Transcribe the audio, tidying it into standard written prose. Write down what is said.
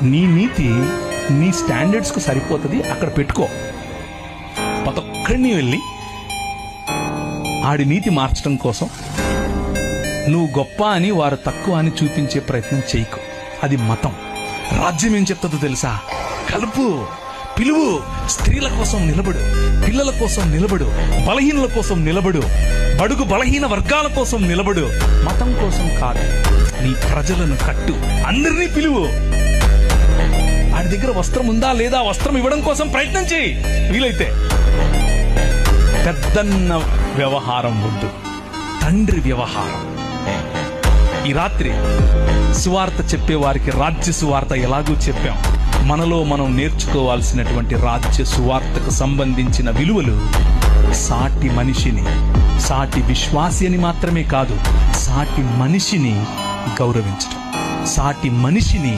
నీ నీతి నీ స్టాండర్డ్స్కు సరిపోతుంది, అక్కడ పెట్టుకో. ప్రతి ఒక్కడిని వెళ్ళి ఆడి నీతి మార్చడం కోసం నువ్వు గొప్ప అని వారు తక్కువ అని చూపించే ప్రయత్నం చేయకు. అది మతం. రాజ్యం ఏం చెప్తుందో తెలుసా? కలుపు, పిలువు, స్త్రీల కోసం నిలబడు, పిల్లల కోసం నిలబడు, బలహీనుల కోసం నిలబడు, బడుగు బలహీన వర్గాల కోసం నిలబడు. మతం కోసం కాదు, నీ ప్రజలను కట్టు, అందరినీ పిలువు. వాడి దగ్గర వస్త్రం ఉందా లేదా, వస్త్రం ఇవ్వడం కోసం ప్రయత్నం చేయి. వీలైతే పెద్దన్న వ్యవహారం వద్దు, తండ్రి వ్యవహారం. ఈ రాత్రి సువార్త చెప్పే వారికి రాజ్య సువార్త ఎలాగూ చెప్పాం. మనలో మనం నేర్చుకోవాల్సినటువంటి రాజ్య సువార్తకు సంబంధించిన విలువలు సాటి మనిషిని, సాటి విశ్వాసి అని మాత్రమే కాదు, సాటి మనిషిని గౌరవించడం, సాటి మనిషిని